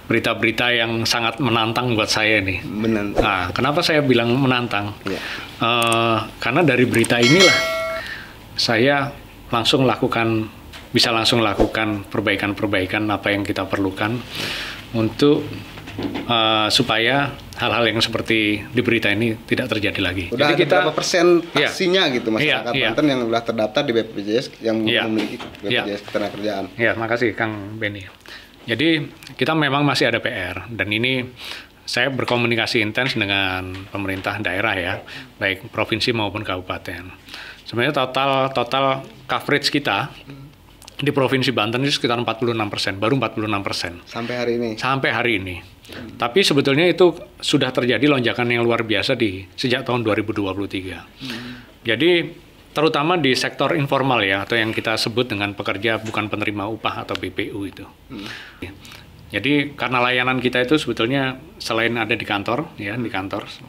berita-berita yang sangat menantang buat saya nih. Menantang. Nah, kenapa saya bilang menantang? Ya. Karena dari berita inilah saya bisa langsung lakukan perbaikan-perbaikan apa yang kita perlukan untuk supaya hal-hal yang seperti di berita ini tidak terjadi lagi. Udah jadi berapa persen pastinya gitu masyarakat iya. Banten yang sudah terdaftar di BPJS yang memiliki BPJS Ketenagakerjaan. Ya, makasih Kang Benny. Jadi kita memang masih ada PR dan ini saya berkomunikasi intens dengan pemerintah daerah ya, baik provinsi maupun kabupaten. Sebenarnya total coverage kita di Provinsi Banten itu sekitar 46%, baru 46%. Sampai hari ini? Sampai hari ini. Tapi sebetulnya itu sudah terjadi lonjakan yang luar biasa sejak tahun 2023. Jadi terutama di sektor informal ya, atau yang kita sebut dengan pekerja bukan penerima upah atau BPU itu. Jadi karena layanan kita itu sebetulnya selain ada di kantor,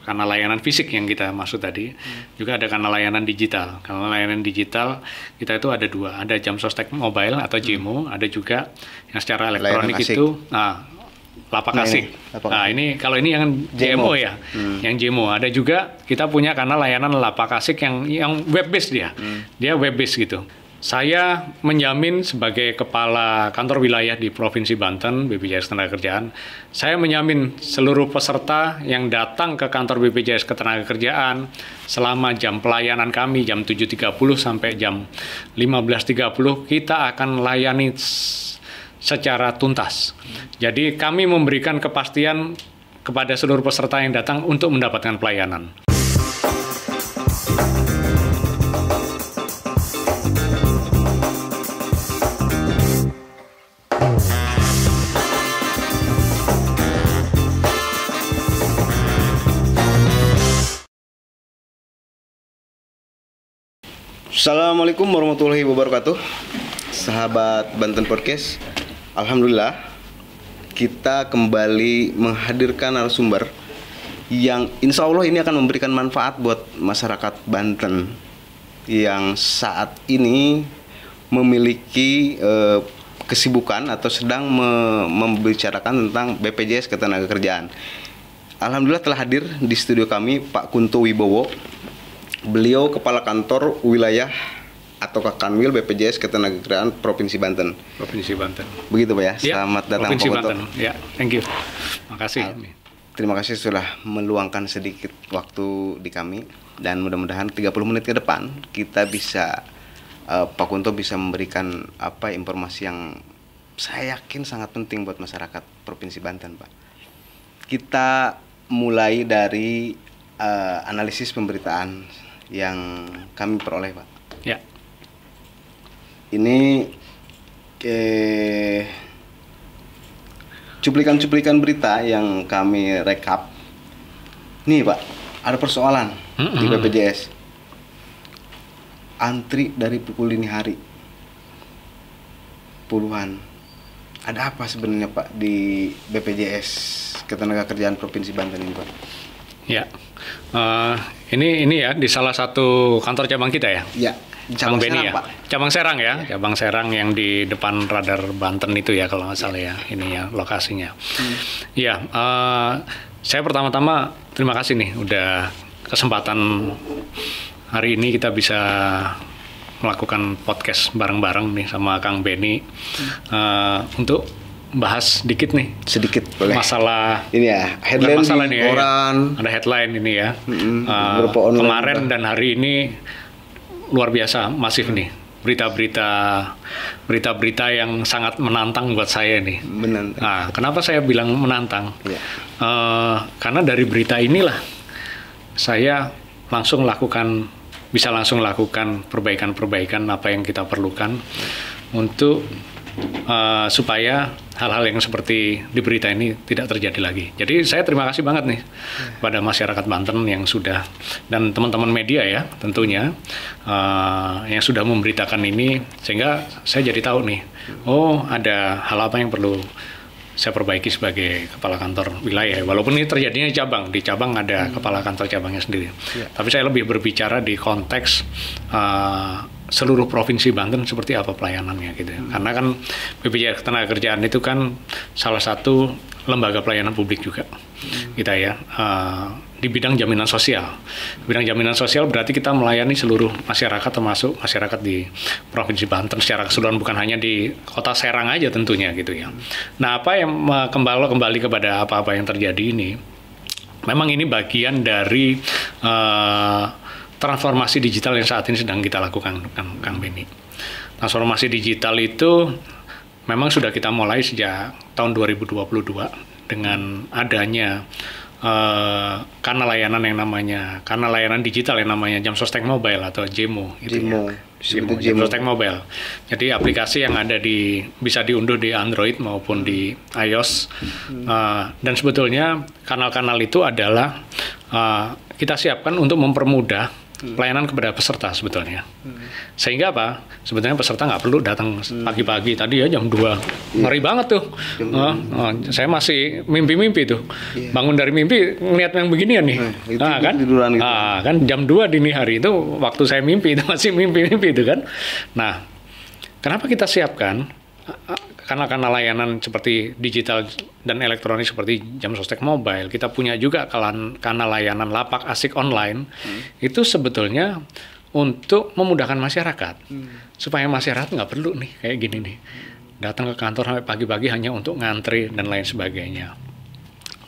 karena layanan fisik yang kita maksud tadi, juga ada karena layanan digital. Karena layanan digital kita itu ada dua, ada Jam Sostek Mobile atau JMO, ada juga yang secara elektronik itu, Lapak Asik. Nah ini kalau ini yang JMO ya, yang JMO. Ada juga kita punya karena layanan Lapak Asik yang web based dia web based gitu. Saya menjamin sebagai kepala kantor wilayah di Provinsi Banten, BPJS Ketenagakerjaan, saya menjamin seluruh peserta yang datang ke kantor BPJS Ketenagakerjaan selama jam pelayanan kami jam 7.30 sampai jam 15.30 kita akan layani secara tuntas. Jadi kami memberikan kepastian kepada seluruh peserta yang datang untuk mendapatkan pelayanan. Assalamualaikum warahmatullahi wabarakatuh. Sahabat Banten Podcast, alhamdulillah kita kembali menghadirkan narasumber yang insya Allah ini akan memberikan manfaat buat masyarakat Banten yang saat ini memiliki kesibukan atau sedang membicarakan tentang BPJS Ketenagakerjaan. Alhamdulillah telah hadir di studio kami Pak Kunto Wibowo. Beliau Kepala Kantor Wilayah atau Kanwil BPJS Ketenagakerjaan Provinsi Banten. Provinsi Banten. Begitu Pak ya. Selamat datang Provinsi Pak Kunto. Banten. Ya, thank you. Makasih. Terima kasih sudah meluangkan sedikit waktu di kami dan mudah-mudahan 30 menit ke depan kita bisa Pak Kunto bisa memberikan informasi yang saya yakin sangat penting buat masyarakat Provinsi Banten, Pak. Kita mulai dari analisis pemberitaan yang kami peroleh, Pak. Ya. Ini cuplikan-cuplikan berita yang kami rekap. Nih, Pak, ada persoalan di BPJS. Antri dari pukul dini hari. Puluhan. Ada apa sebenarnya, Pak, di BPJS Ketenagakerjaan Provinsi Banten ini, Pak? Ya. Ini ya di salah satu kantor cabang kita ya. Ya, cabang Serang, ya? Pak. Cabang Serang ya, cabang Serang yang di depan Radar Banten itu ya kalau nggak salah ya, ini ya lokasinya. Ya, saya pertama-tama terima kasih nih udah kesempatan hari ini kita bisa melakukan podcast bareng-bareng nih sama Kang Benny untuk bahas sedikit boleh. Masalah ini ya, headline masalah di nih, koran. ada headline ini ya. Kemarin dan hari ini luar biasa masif nih berita-berita yang sangat menantang buat saya nih. Menantang. Nah, kenapa saya bilang menantang? Ya. Karena dari berita inilah saya bisa langsung lakukan perbaikan-perbaikan apa yang kita perlukan untuk supaya hal-hal yang seperti di berita ini tidak terjadi lagi. Jadi saya terima kasih banget nih pada masyarakat Banten yang sudah, dan teman-teman media ya tentunya yang sudah memberitakan ini, sehingga saya jadi tahu nih, oh ada hal apa yang perlu saya perbaiki sebagai kepala kantor wilayah. Walaupun ini terjadinya di cabang ada kepala kantor cabangnya sendiri. Tapi saya lebih berbicara di konteks seluruh provinsi Banten seperti apa pelayanannya gitu. Karena kan BPJS Ketenagakerjaan itu kan salah satu lembaga pelayanan publik juga kita ya, di bidang jaminan sosial. Bidang jaminan sosial berarti kita melayani seluruh masyarakat, termasuk masyarakat di Provinsi Banten secara keseluruhan, bukan hanya di Kota Serang aja tentunya gitu ya. Nah, apa yang kembali kepada apa-apa yang terjadi ini, memang ini bagian dari transformasi digital yang saat ini sedang kita lakukan, Kang Beni. Transformasi digital itu memang sudah kita mulai sejak tahun 2022 dengan adanya kanal layanan digital yang namanya Jam Sostek Mobile atau JEMO gitu JEMO. Jam Sostek Mobile. Jadi aplikasi yang ada bisa diunduh di Android maupun di iOS. Dan sebetulnya kanal-kanal itu adalah kita siapkan untuk mempermudah pelayanan kepada peserta sebetulnya. Sehingga apa? Sebetulnya peserta nggak perlu datang pagi-pagi. Tadi ya jam 2. Ngeri banget tuh. Saya masih mimpi-mimpi tuh. Bangun dari mimpi ngeliat yang beginian nih. Kan jam 2 dini hari itu waktu saya mimpi itu masih mimpi-mimpi itu kan. Nah, kenapa kita siapkan kanal-kanal layanan seperti digital dan elektronik seperti Jam Sostek Mobile? Kita punya juga kanal layanan lapak asik online. Itu sebetulnya untuk memudahkan masyarakat, supaya masyarakat nggak perlu nih kayak gini nih, datang ke kantor sampai pagi-pagi hanya untuk ngantri dan lain sebagainya.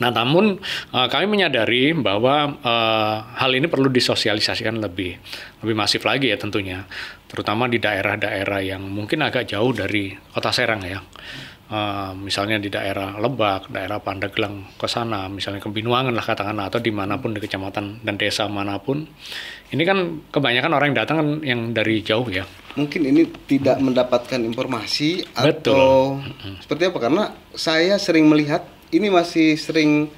Nah, namun kami menyadari bahwa hal ini perlu disosialisasikan lebih masif lagi ya tentunya, terutama di daerah-daerah yang mungkin agak jauh dari Kota Serang ya. Misalnya di daerah Lebak, daerah Pandeglang ke sana, misalnya ke Binuangan lah katakanlah, atau dimanapun di kecamatan dan desa manapun. Ini kan kebanyakan orang yang datang kan yang dari jauh ya. Mungkin ini tidak mendapatkan informasi. Betul. Atau seperti apa? Karena saya sering melihat ini masih sering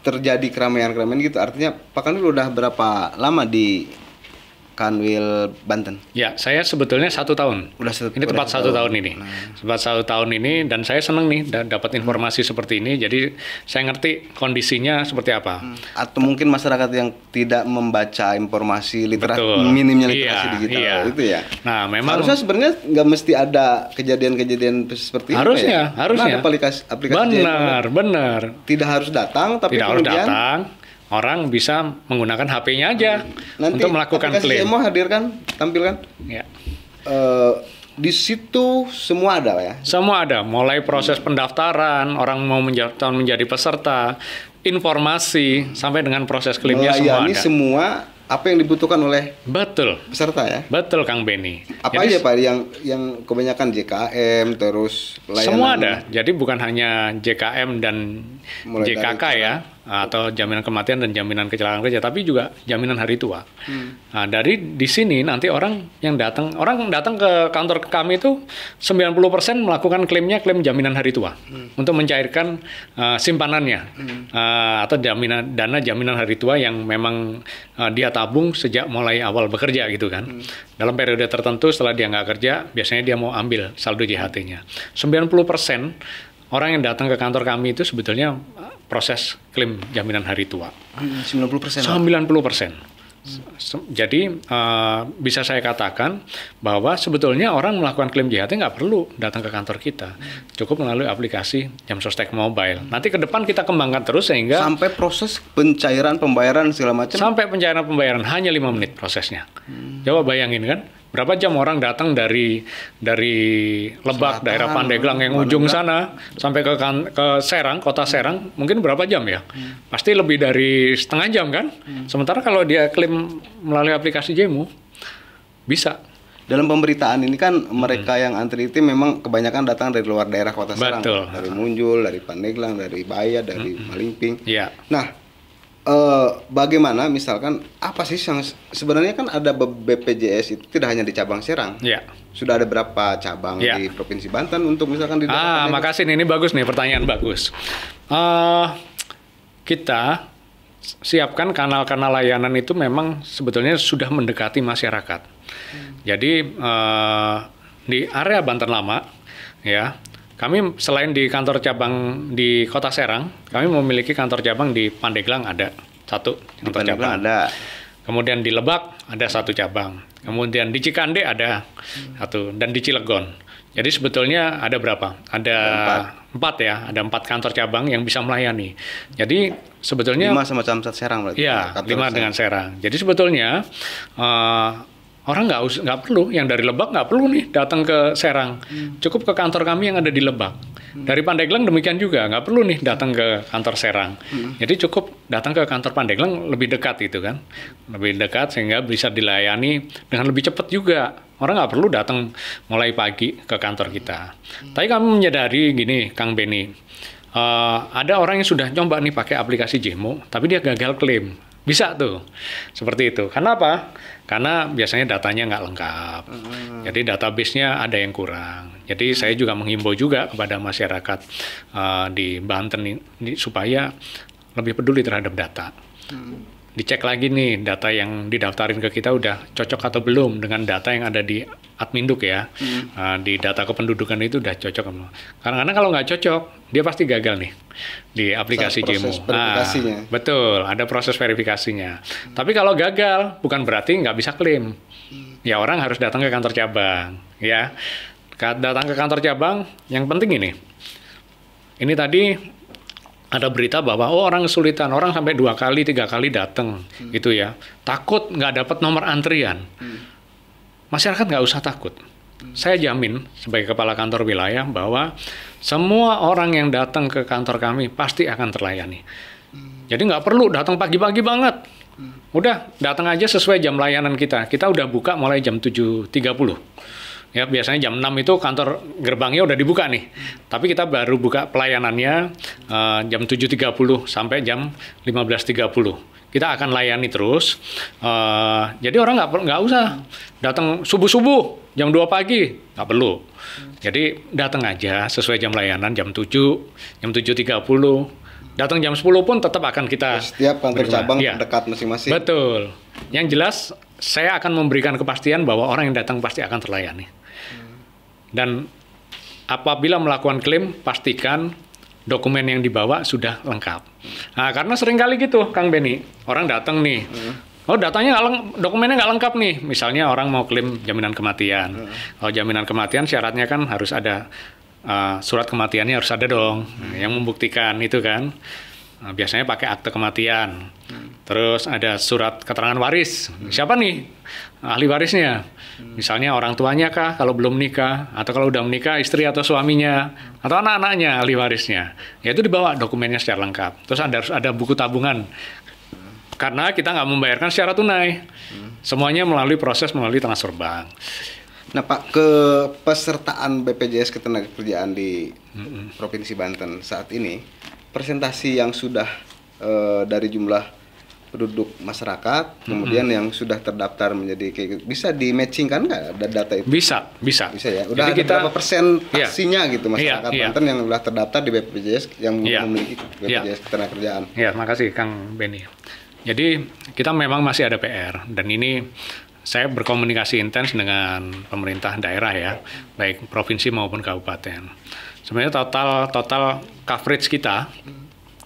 terjadi keramaian-keramaian gitu. Artinya Pak Kanwil udah berapa lama di Kanwil Banten? Ya, saya sebetulnya 1 tahun. Ini tepat 1 tahun ini. Tepat 1 tahun ini, dan saya senang nih dapat informasi seperti ini. Jadi saya ngerti kondisinya seperti apa. Atau mungkin masyarakat yang tidak membaca informasi minimnya literasi digital itu ya. Nah, memang harusnya sebenarnya nggak mesti ada kejadian-kejadian seperti itu ya. Harusnya. Ada aplikasi benar. Tidak harus datang, tapi tidak kemudian harus datang. Orang bisa menggunakan HP-nya aja untuk melakukan klaim. Nanti aplikasi hadirkan, tampilkan. Ya. Di situ semua ada ya? Semua ada, mulai proses pendaftaran, orang mau menjadi peserta, informasi, sampai dengan proses klaimnya semua ada. Semua apa yang dibutuhkan oleh peserta ya? Betul, Kang Beni. Apa aja Pak yang kebanyakan JKM terus layanan? Semua ada. Jadi bukan hanya JKM dan JKK ya, atau jaminan kematian dan jaminan kecelakaan kerja, tapi juga jaminan hari tua. Nah, di sini nanti orang datang ke kantor kami itu 90% melakukan klaim jaminan hari tua untuk mencairkan simpanannya atau dana jaminan hari tua yang memang dia tabung sejak mulai awal bekerja gitu kan. Dalam periode tertentu setelah dia nggak kerja, biasanya dia mau ambil saldo JHT-nya. 90% orang yang datang ke kantor kami itu sebetulnya proses klaim jaminan hari tua. 90%? 90%. Jadi bisa saya katakan bahwa sebetulnya orang melakukan klaim JHT nggak perlu datang ke kantor kita. Cukup melalui aplikasi Jam Sostek Mobile. Nanti ke depan kita kembangkan terus sehingga sampai proses pencairan pembayaran segala macam. Sampai pencairan pembayaran hanya 5 menit prosesnya. Coba bayangin kan. Berapa jam orang datang dari Lebak, daerah Pandeglang yang ujung sana sampai ke Serang, Kota Serang, mungkin berapa jam ya? Pasti lebih dari setengah jam kan? Sementara kalau dia klaim melalui aplikasi JEMO, bisa. Dalam pemberitaan ini kan mereka yang antri itu memang kebanyakan datang dari luar daerah Kota Serang. Betul. Dari Munjul, dari Pandeglang, dari Baya, dari Malingping. Iya. Nah, bagaimana misalkan apa sih yang sebenarnya kan ada BPJS itu tidak hanya di cabang Serang. Ya. Sudah ada berapa cabang di Provinsi Banten untuk misalkan di makasih nih, ini bagus nih, pertanyaan bagus. Kita siapkan kanal-kanal layanan itu memang sebetulnya sudah mendekati masyarakat. Jadi di area Banten Lama ya, kami selain di kantor cabang di Kota Serang, kami memiliki kantor cabang di Pandeglang ada 1 kantor cabang. Ada. Kemudian di Lebak ada 1 cabang. Kemudian di Cikande ada 1 dan di Cilegon. Jadi sebetulnya ada berapa? Ada empat ya, ada 4 kantor cabang yang bisa melayani. Jadi sebetulnya 5 sama Samsat Serang berarti. ya 5 dengan Serang. Jadi sebetulnya orang nggak perlu yang dari Lebak nggak perlu nih datang ke Serang, cukup ke kantor kami yang ada di Lebak. Dari Pandeglang demikian juga nggak perlu nih datang ke kantor Serang. Jadi cukup datang ke kantor Pandeglang, lebih dekat itu kan, lebih dekat sehingga bisa dilayani dengan lebih cepat juga. Orang nggak perlu datang mulai pagi ke kantor kita. Tapi kami menyadari gini, Kang Beni, ada orang yang sudah coba nih pakai aplikasi Jemo, tapi dia gagal klaim. Bisa tuh, seperti itu. Karena apa? Karena biasanya datanya nggak lengkap. Jadi database-nya ada yang kurang. Jadi saya juga menghimbau juga kepada masyarakat di Banten ini supaya lebih peduli terhadap data. Dicek lagi nih data yang didaftarin ke kita udah cocok atau belum dengan data yang ada di Adminduk ya. Di data kependudukan itu udah cocok. Karena kalau nggak cocok, dia pasti gagal nih di aplikasi Jemo. Betul, ada proses verifikasinya. Tapi kalau gagal, bukan berarti nggak bisa klaim. Ya orang harus datang ke kantor cabang. Ya, datang ke kantor cabang. Yang penting ini tadi ada berita bahwa orang kesulitan, orang sampai 2 kali, 3 kali datang, gitu ya. Takut nggak dapat nomor antrian. Masyarakat nggak usah takut. Saya jamin sebagai kepala kantor wilayah bahwa semua orang yang datang ke kantor kami pasti akan terlayani. Jadi nggak perlu datang pagi-pagi banget. Udah datang aja sesuai jam layanan kita. Kita udah buka mulai jam 7.30. Ya, biasanya jam 6 itu kantor gerbangnya udah dibuka nih. Tapi kita baru buka pelayanannya jam 7.30 sampai jam 15.30. Kita akan layani terus. Jadi orang nggak usah datang subuh-subuh jam 2 pagi, nggak perlu. Jadi datang aja sesuai jam layanan jam 7, jam 7.30. Datang jam 10 pun tetap akan kita setiap kantor cabang dekat masing-masing. Betul. Yang jelas saya akan memberikan kepastian bahwa orang yang datang pasti akan terlayani. Dan apabila melakukan klaim, pastikan dokumen yang dibawa sudah lengkap. Nah, karena sering kali gitu, Kang Beni, orang datang nih, datanya dokumennya nggak lengkap nih. Misalnya orang mau klaim jaminan kematian. Kalau jaminan kematian syaratnya kan harus ada surat kematiannya harus ada dong, yang membuktikan itu kan. Nah, biasanya pakai akte kematian. Terus ada surat keterangan waris. Siapa nih ahli warisnya? Misalnya orang tuanya kah kalau belum nikah, atau kalau udah menikah istri atau suaminya, atau anak-anaknya ahli warisnya. Ya itu dibawa dokumennya secara lengkap. Terus harus ada buku tabungan. Karena kita nggak membayarkan secara tunai. Semuanya melalui transfer bank. Nah Pak, kepesertaan BPJS Ketenagakerjaan di Provinsi Banten saat ini, presentasi yang sudah dari jumlah penduduk masyarakat, kemudian yang sudah terdaftar menjadi bisa di-matchingkan nggak data itu? Bisa ya. Udah jadi berapa persen pastinya gitu masyarakat Banten yang sudah terdaftar di BPJS yang memiliki BPJS Ketenagakerjaan? Ya, makasih Kang Beni. Jadi kita memang masih ada PR, dan ini saya berkomunikasi intens dengan pemerintah daerah ya, baik provinsi maupun kabupaten. Sebenarnya total coverage kita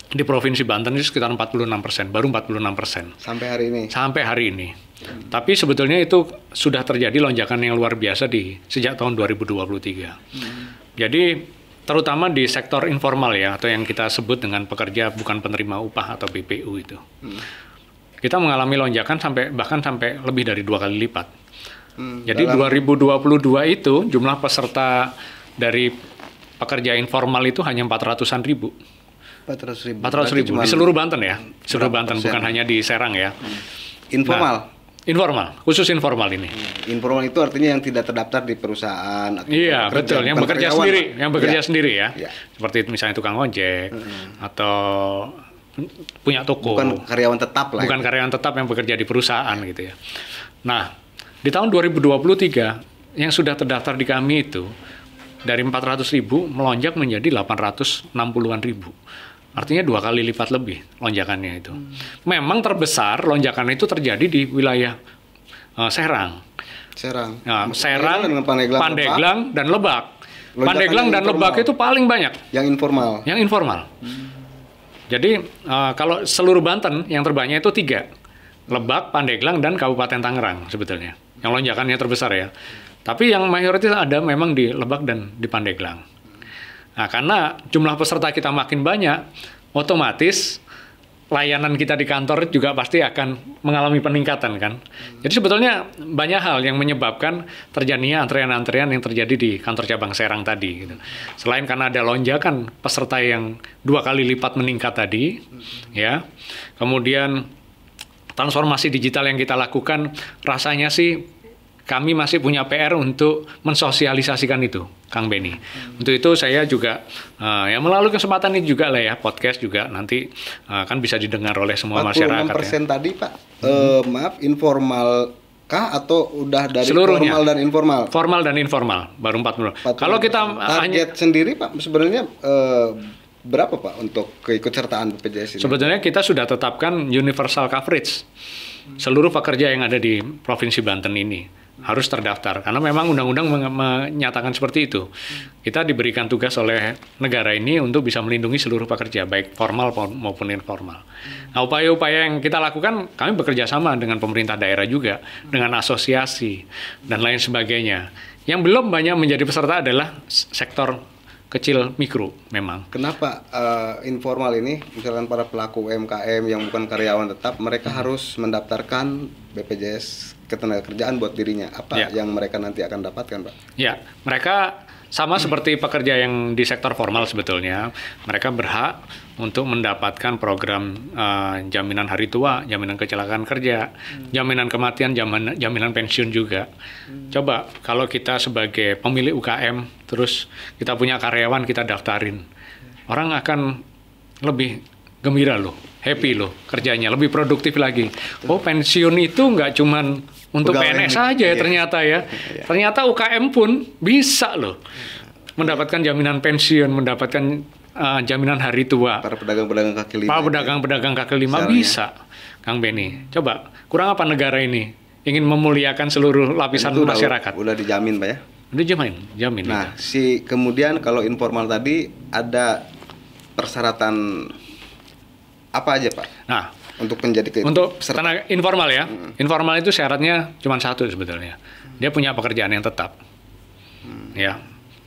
di Provinsi Banten itu sekitar 46%, baru 46%. Sampai hari ini? Sampai hari ini. Tapi sebetulnya itu sudah terjadi lonjakan yang luar biasa sejak tahun 2023. Jadi terutama di sektor informal ya, atau yang kita sebut dengan pekerja bukan penerima upah atau BPU itu. Kita mengalami lonjakan bahkan sampai lebih dari 2 kali lipat. Jadi 2022 itu jumlah peserta dari pekerja informal itu hanya 400-an ribu. 400 ribu di seluruh Banten ya, seluruh Banten, bukan hanya di Serang ya. Informal? Informal, khusus informal ini. Informal itu artinya yang tidak terdaftar di perusahaan. Iya betul, yang bekerja sendiri, sendiri ya. Seperti misalnya tukang ojek atau punya toko. Bukan karyawan tetap lah. Bukan karyawan tetap yang bekerja di perusahaan gitu ya. Nah, di tahun 2023 yang sudah terdaftar di kami itu dari 400 ribu melonjak menjadi 860-an ribu. Artinya 2 kali lipat lebih lonjakannya itu. Memang terbesar lonjakan itu terjadi di wilayah Serang. Nah, Serang, Pandeglang, dan Lebak. Pandeglang dan Lebak itu paling banyak. Yang informal. Yang informal. Jadi kalau seluruh Banten yang terbanyak itu 3. Lebak, Pandeglang, dan Kabupaten Tangerang sebetulnya. Yang lonjakannya terbesar ya. Tapi yang mayoritas ada memang di Lebak dan di Pandeglang. Nah, karena jumlah peserta kita makin banyak, otomatis layanan kita di kantor juga pasti akan mengalami peningkatan kan. Jadi sebetulnya banyak hal yang menyebabkan terjadinya antrean-antrean yang terjadi di kantor cabang Serang tadi gitu. Selain karena ada lonjakan peserta yang 2 kali lipat meningkat tadi, ya. Kemudian transformasi digital yang kita lakukan, rasanya sih kami masih punya PR untuk mensosialisasikan itu, Kang Benny. Untuk itu saya juga ya melalui kesempatan ini juga lah ya, podcast juga nanti kan bisa didengar oleh semua masyarakat. 46% ya. Tadi Pak, maaf, informal kah atau udah dari seluruhnya, formal dan informal? Formal dan informal, baru 40. Kalau kita target sendiri Pak, sebenarnya berapa Pak untuk keikutsertaan BPJS ini? Sebetulnya kita sudah tetapkan universal coverage. Seluruh pekerja yang ada di Provinsi Banten ini harus terdaftar karena memang undang-undang menyatakan seperti itu. Kita diberikan tugas oleh negara ini untuk bisa melindungi seluruh pekerja baik formal maupun informal. Nah, upaya-upaya yang kita lakukan, kami bekerja sama dengan pemerintah daerah juga, dengan asosiasi dan lain sebagainya. Yang belum banyak menjadi peserta adalah sektor kecil mikro memang. Kenapa informal ini, misalkan para pelaku UMKM yang bukan karyawan tetap, mereka harus mendaftarkan BPJS Ketenagakerjaan buat dirinya? Apa yang mereka nanti akan dapatkan, Pak? Ya, mereka sama seperti pekerja yang di sektor formal sebetulnya. Mereka berhak untuk mendapatkan program jaminan hari tua, jaminan kecelakaan kerja, jaminan kematian, jaminan pensiun juga. Coba kalau kita sebagai pemilik UKM, terus kita punya karyawan, kita daftarin. Orang akan lebih gembira loh, happy loh kerjanya, lebih produktif lagi. Oh, pensiun itu nggak cuman untuk PNS saja ya ternyata ya. Ternyata UKM pun bisa loh mendapatkan jaminan pensiun, mendapatkan jaminan hari tua. Para pedagang-pedagang kaki lima. Para pedagang-pedagang kaki lima bisa, Kang Benny. Coba, kurang apa negara ini? Ingin memuliakan seluruh lapisan masyarakat. Udah dijamin, Pak ya? Udah jamin. Nah, kemudian kalau informal tadi ada persyaratan apa aja, Pak? Nah, untuk menjadi untuk tenaga informal ya. Informal itu syaratnya cuma satu sebetulnya. Dia punya pekerjaan yang tetap. Ya.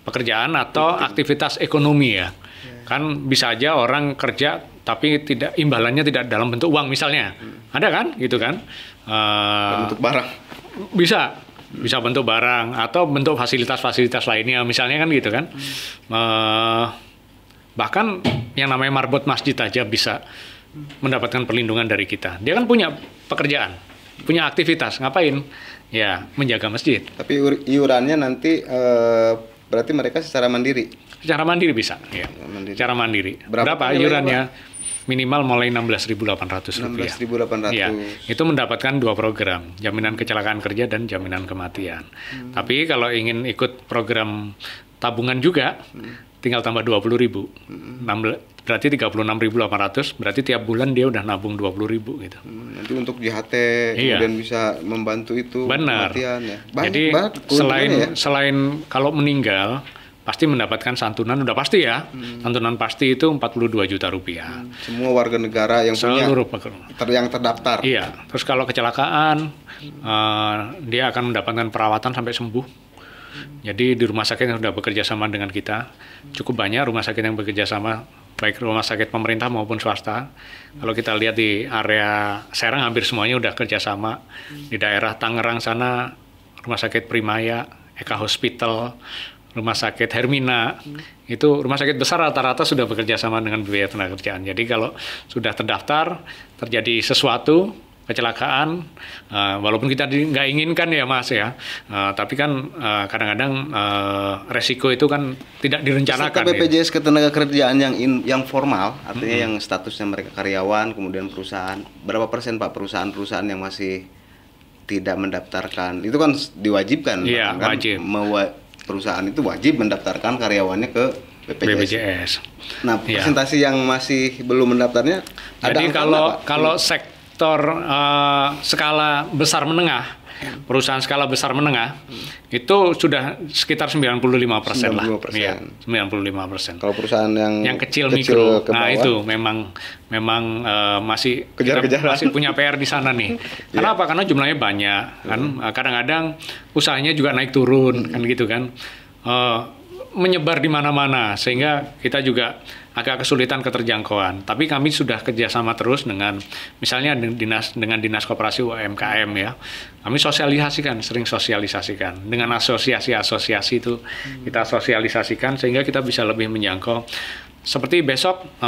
Pekerjaan atau aktivitas ekonomi ya. Kan bisa aja orang kerja tapi tidak imbalannya tidak dalam bentuk uang misalnya. Ada kan? Gitu kan? Bentuk barang. Bisa bentuk barang atau bentuk fasilitas-fasilitas lainnya misalnya kan gitu kan. Bahkan yang namanya marbot masjid aja bisa mendapatkan perlindungan dari kita. Dia kan punya pekerjaan, punya aktivitas, ngapain? Ya, menjaga masjid. Tapi iurannya nanti berarti mereka secara mandiri? Secara mandiri bisa, ya. Secara mandiri. Berapa iurannya? Minimal mulai Rp16.800. 16.800. Ya, itu mendapatkan 2 program, jaminan kecelakaan kerja dan jaminan kematian. Tapi kalau ingin ikut program tabungan juga, tinggal tambah 20.000. Berarti 36.800, berarti tiap bulan dia udah nabung 20.000 gitu. Nanti untuk JHT kemudian bisa membantu itu. Benar. Kematian ya. Jadi selain kalau meninggal pasti mendapatkan santunan, udah pasti ya. Santunan pasti itu Rp42 juta. Semua warga negara yang seluruh yang terdaftar. Iya. Terus kalau kecelakaan dia akan mendapatkan perawatan sampai sembuh. Jadi di rumah sakit yang sudah bekerja sama dengan kita, cukup banyak rumah sakit yang bekerja sama, baik rumah sakit pemerintah maupun swasta. Kalau kita lihat di area Serang hampir semuanya udah kerjasama. Di daerah Tangerang sana rumah sakit Primaya, Eka Hospital, rumah sakit Hermina, itu rumah sakit besar rata-rata sudah bekerja sama dengan biaya tenaga kerjaan. Jadi kalau sudah terdaftar, terjadi sesuatu, kecelakaan, walaupun kita nggak inginkan ya Mas ya, tapi kan kadang-kadang resiko itu kan tidak direncanakan. Peserta BPJS Ketenagakerjaan yang formal, artinya yang statusnya mereka karyawan, kemudian perusahaan, berapa persen Pak perusahaan-perusahaan yang masih tidak mendaftarkan? Itu kan diwajibkan, iya, kan? Wajib. Perusahaan itu wajib mendaftarkan karyawannya ke BPJS. Nah, presentasi yang masih belum mendaftarnya, jadi kalau sektor skala besar menengah perusahaan skala besar menengah itu sudah sekitar 95% lah. 95%. Iya, 95%. Kalau perusahaan yang kecil mikro, ke nah bawah, itu memang masih Kejar-kejaran. masih punya PR di sana nih. Kenapa? Karena jumlahnya banyak kan. Kadang-kadang usahanya juga naik turun kan gitu kan. Menyebar di mana-mana sehingga kita juga agak kesulitan keterjangkauan. Tapi kami sudah kerjasama terus dengan misalnya dengan dinas koperasi UMKM ya. Kami sering sosialisasikan dengan asosiasi-asosiasi itu kita sosialisasikan sehingga kita bisa lebih menjangkau. Seperti besok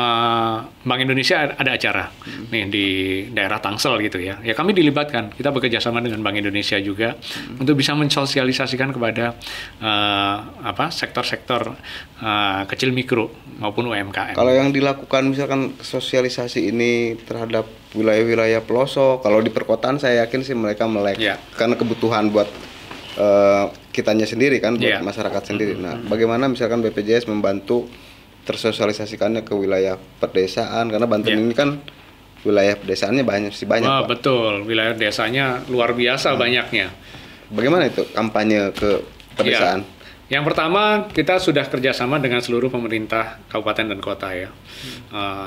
Bank Indonesia ada acara nih di daerah Tangsel gitu ya. Ya kami dilibatkan. Kita bekerja sama dengan Bank Indonesia juga untuk bisa mensosialisasikan kepada sektor-sektor kecil mikro maupun UMKM. Kalau yang dilakukan misalkan sosialisasi ini terhadap wilayah-wilayah pelosok, kalau di perkotaan saya yakin sih mereka melek karena kebutuhan buat kitanya sendiri kan, buat masyarakat sendiri. Nah, bagaimana misalkan BPJS membantu tersosialisasikannya ke wilayah pedesaan, karena Banten ini kan wilayah pedesaannya banyak. Pak. Betul, wilayah desanya luar biasa banyaknya. Bagaimana itu kampanye ke pedesaan? Yang pertama, kita sudah kerjasama dengan seluruh pemerintah kabupaten dan kota ya.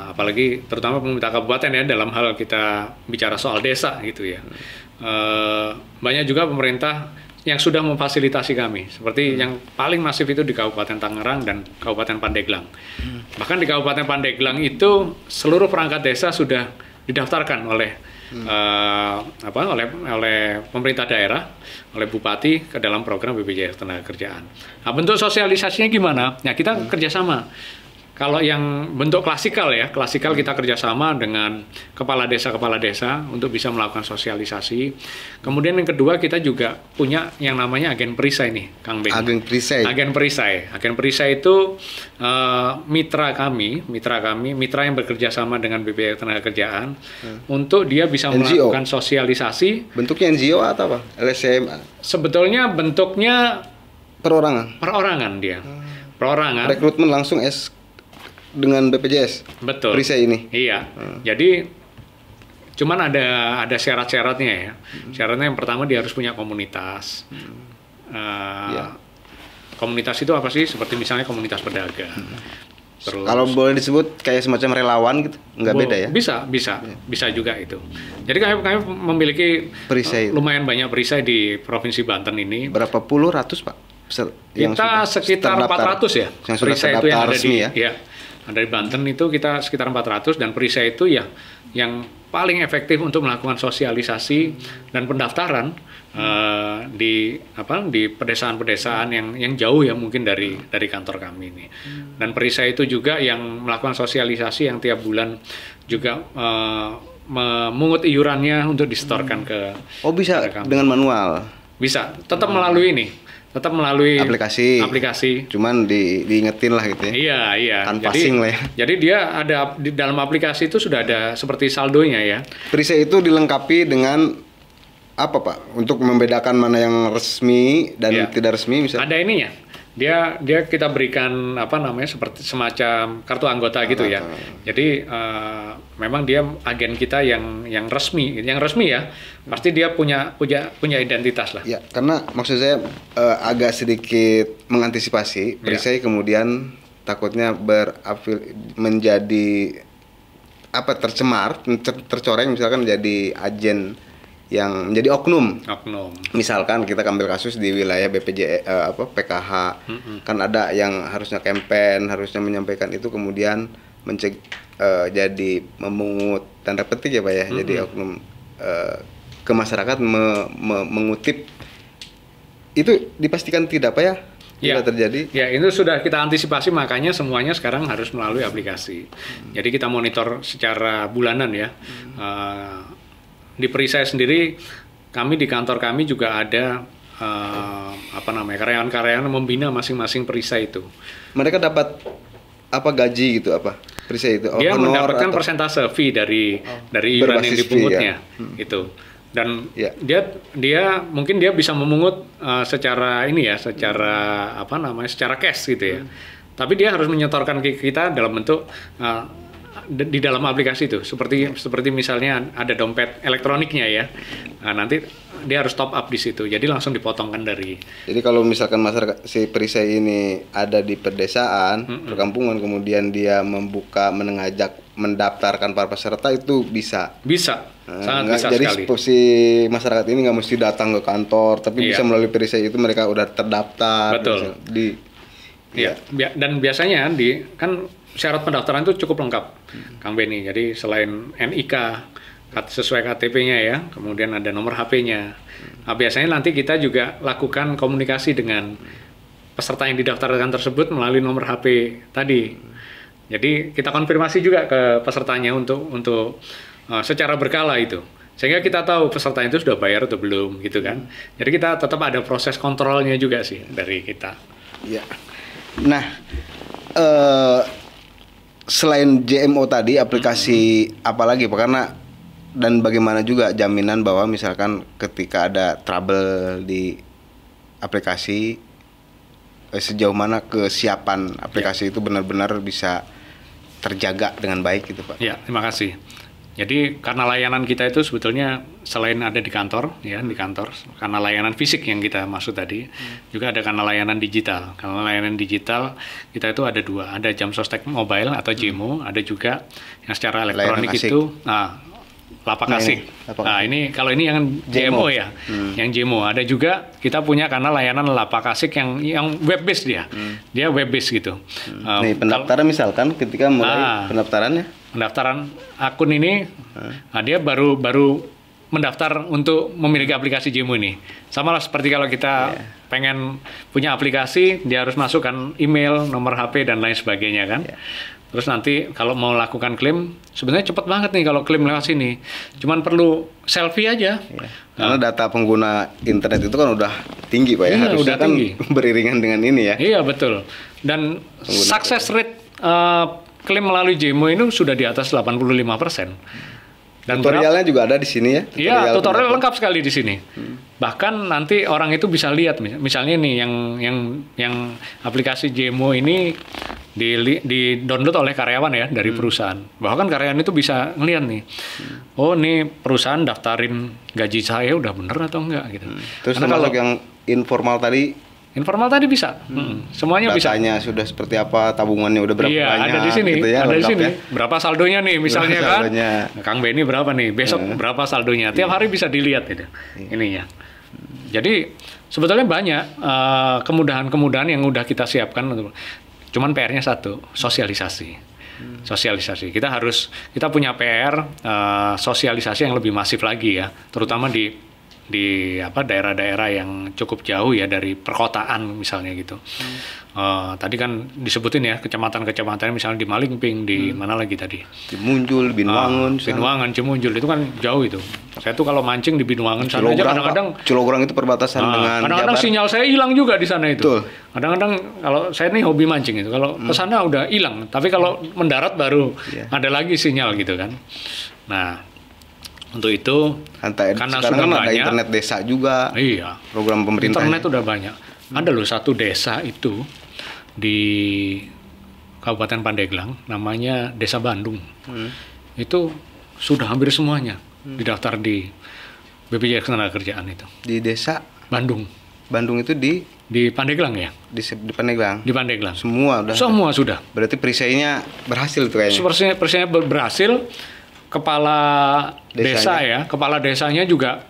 Apalagi terutama pemerintah kabupaten ya, dalam hal kita bicara soal desa gitu ya. Banyak juga pemerintah yang sudah memfasilitasi kami, seperti yang paling masif itu di Kabupaten Tangerang dan Kabupaten Pandeglang. Bahkan di Kabupaten Pandeglang itu seluruh perangkat desa sudah didaftarkan oleh oleh pemerintah daerah, oleh bupati ke dalam program BPJS Tenagakerjaan. Nah, bentuk sosialisasinya gimana? Ya kita kerjasama. Kalau yang bentuk klasikal kita kerjasama dengan kepala desa untuk bisa melakukan sosialisasi. Kemudian yang kedua kita juga punya yang namanya agen perisai nih, Kang Ben. Agen perisai itu mitra yang bekerja sama dengan BPJS Tenagakerjaan untuk dia bisa melakukan sosialisasi. Bentuknya NGO atau apa? LSM? Sebetulnya bentuknya perorangan dia. Perorangan. Rekrutmen langsung dengan BPJS. Betul. Perisai ini. Iya. Jadi cuman ada syarat-syaratnya ya. Syaratnya yang pertama dia harus punya komunitas. Komunitas itu apa sih? Seperti misalnya komunitas pedagang. Terus, kalau boleh disebut kayak semacam relawan gitu, nggak beda ya? Bisa juga itu. Jadi kami memiliki perisai lumayan banyak perisai di Provinsi Banten ini. Berapa puluh ratus Pak? Kita sekitar 400 ya. Yang perisai itu yang ada resmi ya. Dari Banten itu kita sekitar 400 dan perisai itu ya yang paling efektif untuk melakukan sosialisasi dan pendaftaran di pedesaan-pedesaan yang jauh ya mungkin dari kantor kami ini. Dan perisai itu juga yang melakukan sosialisasi yang tiap bulan juga memungut iurannya untuk disetorkan ke bisa dengan manual. Bisa, tetap melalui aplikasi. Cuman diingetin lah gitu ya. Iya. Kan passing lah ya. Jadi dia ada di dalam aplikasi itu sudah ada seperti saldonya ya. Perisai itu dilengkapi dengan apa Pak? Untuk membedakan mana yang resmi dan tidak resmi misalnya. Ada ininya. Dia kita berikan seperti semacam kartu anggota gitu ya. Jadi memang dia agen kita yang resmi ya. Pasti dia punya identitas lah. Ya, karena maksud saya agak sedikit mengantisipasi perisai kemudian takutnya menjadi tercemar, tercoreng misalkan menjadi agen yang menjadi oknum. Misalkan kita ambil kasus di wilayah PKH, kan ada yang harusnya campaign, harusnya menyampaikan itu kemudian jadi memungut tanda petik ya Pak ya, jadi oknum ke masyarakat mengutip itu dipastikan tidak Pak ya? Tidak terjadi. Ya, itu sudah kita antisipasi, makanya semuanya sekarang harus melalui aplikasi. Jadi kita monitor secara bulanan ya. Di perisai sendiri, kami di kantor kami juga ada karyawan-karyawan membina masing-masing perisai itu. Mereka dapat gaji gitu perisai itu? Dia mendapatkan persentase fee dari iuran yang dipungutnya itu. Dan dia mungkin dia bisa memungut secara cash gitu ya. Tapi dia harus menyetorkan ke kita dalam bentuk di dalam aplikasi itu. Seperti misalnya ada dompet elektroniknya ya. Nah, nanti dia harus top up di situ. Jadi langsung dipotongkan dari. Jadi kalau misalkan masyarakat si perisai ini ada di pedesaan, perkampungan, kemudian dia mendaftarkan para peserta, itu bisa. Bisa. Sangat bisa jadi sekali. Jadi si masyarakat ini nggak mesti datang ke kantor, tapi bisa melalui perisai itu mereka udah terdaftar. Betul. Dan biasanya kan syarat pendaftaran itu cukup lengkap, Kang Benny. Jadi selain NIK sesuai KTP-nya ya, kemudian ada nomor HP-nya. Nah, biasanya nanti kita juga lakukan komunikasi dengan peserta yang didaftarkan tersebut melalui nomor HP tadi. Jadi kita konfirmasi juga ke pesertanya untuk secara berkala itu. Sehingga kita tahu peserta itu sudah bayar atau belum gitu kan. Jadi kita tetap ada proses kontrolnya juga sih dari kita. Iya. Nah, selain JMO tadi, aplikasi apa lagi Pak? Karena dan bagaimana juga jaminan bahwa misalkan ketika ada trouble di aplikasi, sejauh mana kesiapan aplikasi itu benar-benar bisa terjaga dengan baik gitu Pak? Ya, terima kasih. Jadi karena layanan kita itu sebetulnya selain ada di kantor, karena layanan fisik yang kita maksud tadi, juga ada karena layanan digital. Karena layanan digital kita itu ada dua, ada jam sostek mobile atau JMO, ada juga yang secara elektronik itu, lapak asik. Nah ini kalau ini yang JMO ya, yang JMO. Ada juga kita punya karena layanan lapak asik yang web based dia web based gitu. Nih pendaftaran misalkan ketika mulai pendaftaran akun ini, dia baru mendaftar untuk memiliki aplikasi JMO ini. Sama lah seperti kalau kita pengen punya aplikasi, dia harus masukkan email, nomor HP dan lain sebagainya kan. Terus nanti kalau mau lakukan klaim, sebenarnya cepat banget nih kalau klaim lewat sini. Cuman perlu selfie aja. Karena data pengguna internet itu kan udah tinggi Pak ya. Iya, harusnya udah kan tinggi. Beriringan dengan ini ya. Iya betul. Dan success rate klaim melalui JMO ini sudah di atas 85%. Dan tutorialnya juga ada di sini ya? Iya, tutorial lengkap sekali di sini. Bahkan nanti orang itu bisa lihat, misalnya nih yang aplikasi JMO ini di download oleh karyawan ya dari perusahaan. Bahkan karyawan itu bisa ngeliat nih, oh nih perusahaan daftarin gaji saya udah bener atau enggak gitu. Terus termasuk yang informal tadi? Informal tadi bisa, semuanya bisa. Datanya sudah seperti apa, tabungannya udah berapa banyak? Ada di sini, gitu ya, ada di sini. Ya? Berapa saldonya nih, misalnya kan? Kang Benny berapa nih? Besok berapa saldonya? Tiap hari bisa dilihat itu, ininya. Jadi sebetulnya banyak kemudahan-kemudahan yang udah kita siapkan. Cuman PR-nya satu, sosialisasi. Sosialisasi. Kita punya PR sosialisasi yang lebih masif lagi ya, terutama di daerah-daerah yang cukup jauh ya dari perkotaan misalnya gitu. Tadi kan disebutin ya kecamatan-kecamatan misalnya di Malingping, di mana lagi tadi? Di Munjul, Binuangun, Cimunjul itu kan jauh itu. Saya tuh kalau mancing di Binuangun sana aja kadang-kadang Cilograng itu perbatasan dengan kadang-kadang sinyal saya hilang juga di sana itu. Betul. Kadang-kadang kalau saya nih hobi mancing itu, kalau ke sana udah hilang, tapi kalau mendarat baru ada lagi sinyal gitu kan. Nah, untuk itu karena sudah kan banyak ada internet desa juga. Iya. Program pemerintah. Internet udah banyak. Ada loh satu desa itu di Kabupaten Pandeglang, namanya Desa Bandung. Itu sudah hampir semuanya didaftar di BPJS Ketenagakerjaan itu. Di desa Bandung. Bandung itu di Pandeglang ya? Di Pandeglang. Di Pandeglang. Semua sudah. Berarti perisainya berhasil tuh kayaknya. Perisainya berhasil. Kepala kepala desanya juga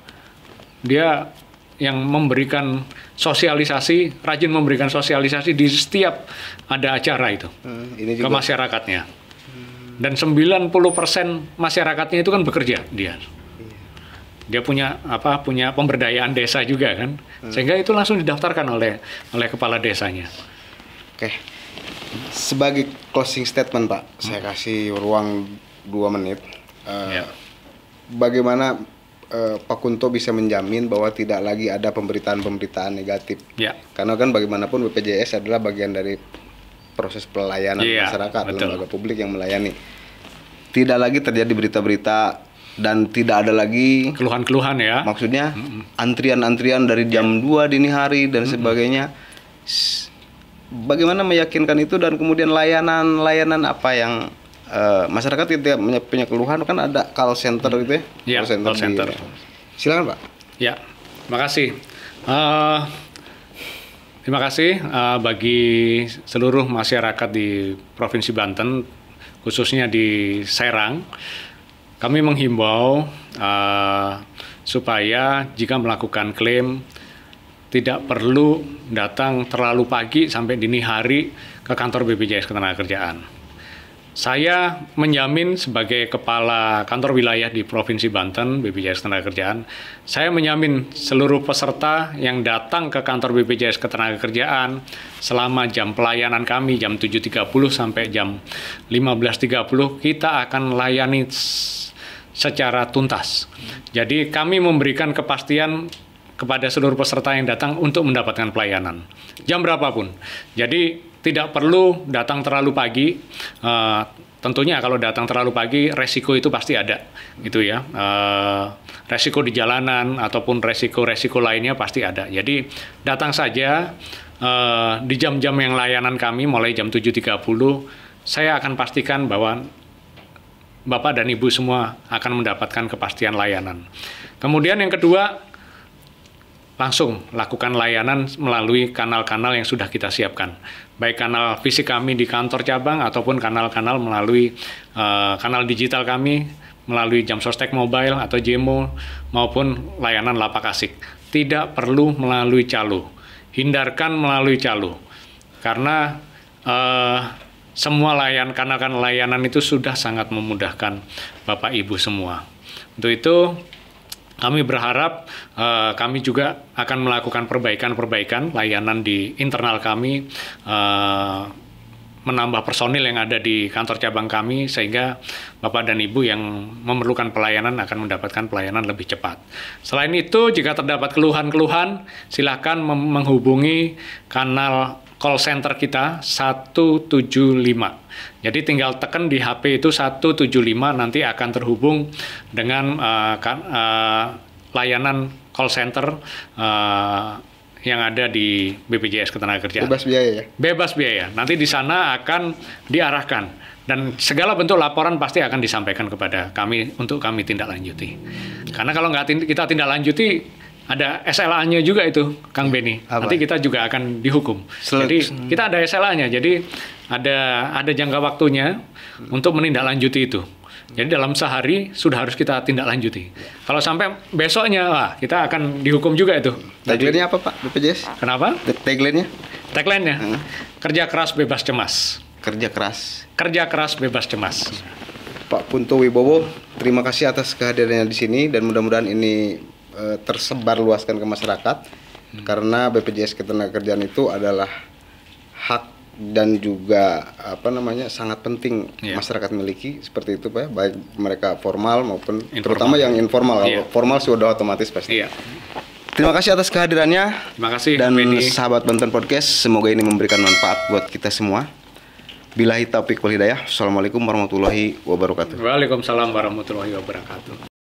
dia yang memberikan sosialisasi, rajin memberikan sosialisasi di setiap ada acara itu ke masyarakatnya. Dan 90% masyarakatnya itu kan bekerja dia. Dia punya pemberdayaan desa juga kan, sehingga itu langsung didaftarkan oleh kepala desanya. Oke, sebagai closing statement Pak, saya kasih ruang 2 menit. Bagaimana Pak Kunto bisa menjamin bahwa tidak lagi ada pemberitaan-pemberitaan negatif? Karena kan bagaimanapun BPJS adalah bagian dari proses pelayanan masyarakat, lembaga publik yang melayani. Tidak lagi terjadi berita-berita dan tidak ada lagi keluhan-keluhan ya. Maksudnya antrian-antrian dari jam 2 dini hari dan sebagainya. Bagaimana meyakinkan itu dan kemudian layanan apa yang masyarakat tidak punya keluhan, kan ada call center gitu ya? Iya, call center. Silakan Pak. Ya, makasih. Terima kasih bagi seluruh masyarakat di Provinsi Banten, khususnya di Serang. Kami menghimbau supaya jika melakukan klaim tidak perlu datang terlalu pagi sampai dini hari ke kantor BPJS Ketenagakerjaan. Saya menjamin sebagai kepala kantor wilayah di Provinsi Banten, BPJS Ketenagakerjaan, saya menjamin seluruh peserta yang datang ke kantor BPJS Ketenagakerjaan selama jam pelayanan kami jam 7.30 sampai jam 15.30, kita akan layani secara tuntas. Jadi kami memberikan kepastian kepada seluruh peserta yang datang untuk mendapatkan pelayanan jam berapapun. Jadi tidak perlu datang terlalu pagi. Tentunya kalau datang terlalu pagi, resiko itu pasti ada, gitu ya. Resiko di jalanan ataupun resiko-resiko lainnya pasti ada. Jadi datang saja di jam-jam yang layanan kami mulai jam 7.30. Saya akan pastikan bahwa Bapak dan Ibu semua akan mendapatkan kepastian layanan. Kemudian yang kedua, langsung lakukan layanan melalui kanal-kanal yang sudah kita siapkan. Baik kanal fisik kami di kantor cabang ataupun kanal-kanal melalui kanal digital kami, melalui Jam Sostek Mobile atau JEMO maupun layanan lapak asik. Tidak perlu melalui calo. Hindarkan melalui calo. Karena semua kanal-kanal layanan itu sudah sangat memudahkan Bapak Ibu semua. Untuk itu kami berharap kami juga akan melakukan perbaikan-perbaikan layanan di internal kami, menambah personil yang ada di kantor cabang kami, sehingga Bapak dan Ibu yang memerlukan pelayanan akan mendapatkan pelayanan lebih cepat. Selain itu, jika terdapat keluhan-keluhan, silakan menghubungi kanal call center kita 175. Jadi tinggal tekan di HP itu 175, nanti akan terhubung dengan layanan call center yang ada di BPJS Ketenagakerjaan. Bebas biaya ya? Bebas biaya. Nanti di sana akan diarahkan dan segala bentuk laporan pasti akan disampaikan kepada kami untuk kami tindak lanjuti. Karena kalau nggak kita tindak lanjuti, ada SLA-nya juga itu, Kang Beni. Nanti kita juga akan dihukum. Jadi kita ada SLA-nya. Jadi ada jangka waktunya untuk menindaklanjuti itu. Jadi dalam sehari sudah harus kita tindak lanjuti. Kalau sampai besoknya, kita akan dihukum juga itu. Tagline-nya apa Pak BPJS? Kenapa? Tagline-nya? Tagline-nya, kerja keras bebas cemas. Kerja keras. Kerja keras bebas cemas. Pak Punto Wibowo, terima kasih atas kehadirannya di sini dan mudah-mudahan ini tersebar luaskan ke masyarakat, karena BPJS Ketenagakerjaan itu adalah hak dan juga sangat penting masyarakat miliki, seperti itu Pak, baik mereka formal maupun informal. Terutama yang informal. Kalau formal sudah otomatis pasti. Terima kasih atas kehadirannya. Terima kasih dan sahabat Banten Podcast, semoga ini memberikan manfaat buat kita semua. Billahi taufiq wal hidayah. Assalamualaikum warahmatullahi wabarakatuh. Waalaikumsalam warahmatullahi wabarakatuh.